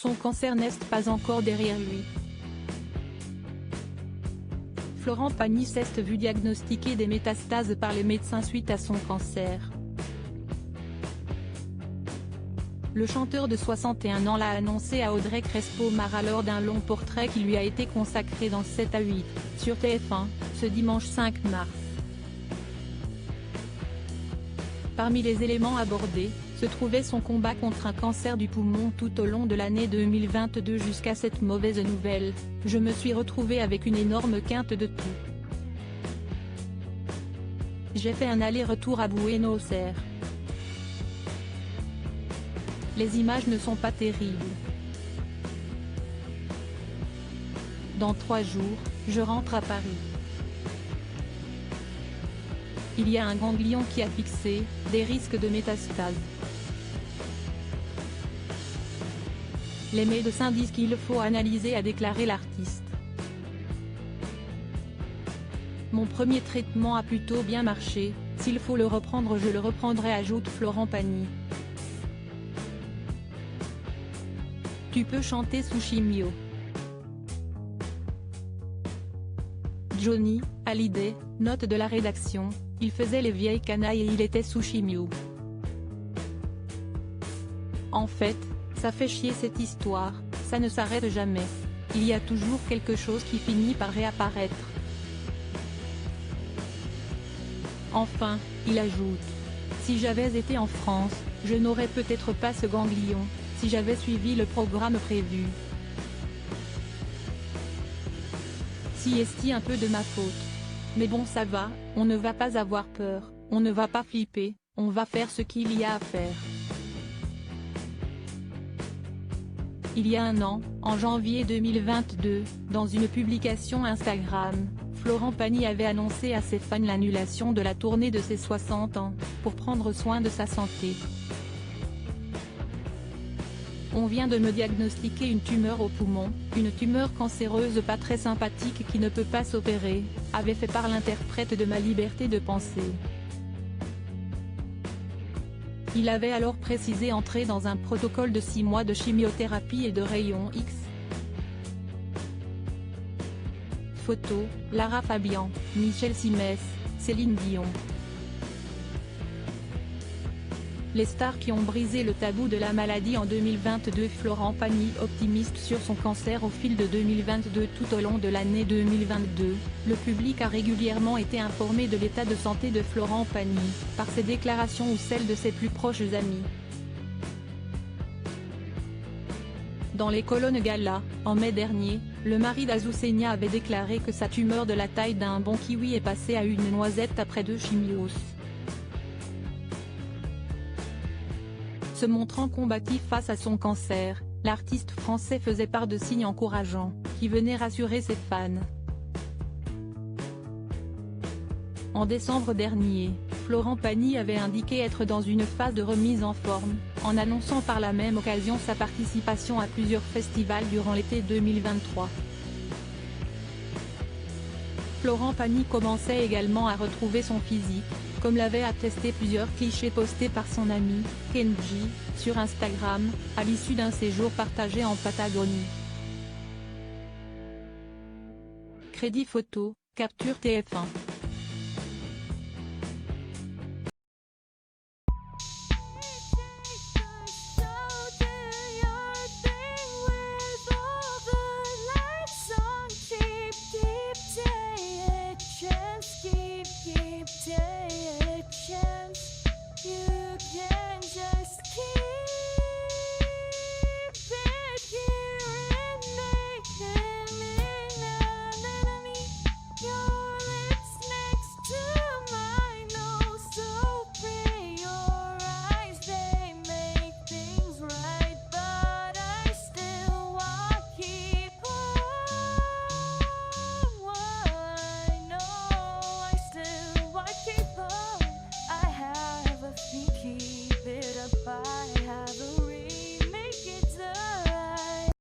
Son cancer n'est pas encore derrière lui. Florent Pagny s'est vu diagnostiquer des métastases par les médecins suite à son cancer. Le chanteur de 61 ans l'a annoncé à Audrey Crespo-Mara lors d'un long portrait qui lui a été consacré dans 7 à 8, sur TF1, ce dimanche 5 mars. Parmi les éléments abordés, se trouvait son combat contre un cancer du poumon tout au long de l'année 2022 jusqu'à cette mauvaise nouvelle: je me suis retrouvé avec une énorme quinte de tout. J'ai fait un aller-retour à Buenos Aires. Les images ne sont pas terribles. Dans 3 jours, je rentre à Paris. Il y a un ganglion qui a fixé, des risques de métastase. Les médecins disent qu'il faut analyser, a déclaré l'artiste. Mon premier traitement a plutôt bien marché, s'il faut le reprendre je le reprendrai, ajoute Florent Pagny. Tu peux chanter sous chimio. Johnny Hallyday, note de la rédaction: il faisait les vieilles canailles et il était sous chimio. En fait, ça fait chier cette histoire, ça ne s'arrête jamais. Il y a toujours quelque chose qui finit par réapparaître. Enfin, il ajoute: si j'avais été en France, je n'aurais peut-être pas ce ganglion, si j'avais suivi le programme prévu. Si est un peu de ma faute. Mais bon, ça va, on ne va pas avoir peur, on ne va pas flipper, on va faire ce qu'il y a à faire. Il y a un an, en janvier 2022, dans une publication Instagram, Florent Pagny avait annoncé à ses fans l'annulation de la tournée de ses 60 ans, pour prendre soin de sa santé. On vient de me diagnostiquer une tumeur au poumon, une tumeur cancéreuse pas très sympathique qui ne peut pas s'opérer, avait fait part l'interprète de Ma liberté de penser. Il avait alors précisé entrer dans un protocole de 6 mois de chimiothérapie et de rayons X. Photos: Lara Fabian, Michel Simès, Céline Dion. Les stars qui ont brisé le tabou de la maladie en 2022. Florent Pagny optimiste sur son cancer au fil de 2022. Tout au long de l'année 2022, le public a régulièrement été informé de l'état de santé de Florent Pagny, par ses déclarations ou celles de ses plus proches amis. Dans les colonnes Gala, en mai dernier, le mari d'Azucena avait déclaré que sa tumeur de la taille d'un bon kiwi est passée à une noisette après 2 chimios. Se montrant combatif face à son cancer, l'artiste français faisait part de signes encourageants, qui venaient rassurer ses fans. En décembre dernier, Florent Pagny avait indiqué être dans une phase de remise en forme, en annonçant par la même occasion sa participation à plusieurs festivals durant l'été 2023. Florent Pagny commençait également à retrouver son physique, comme l'avaient attesté plusieurs clichés postés par son ami, Kenji, sur Instagram, à l'issue d'un séjour partagé en Patagonie. Crédit photo, capture TF1.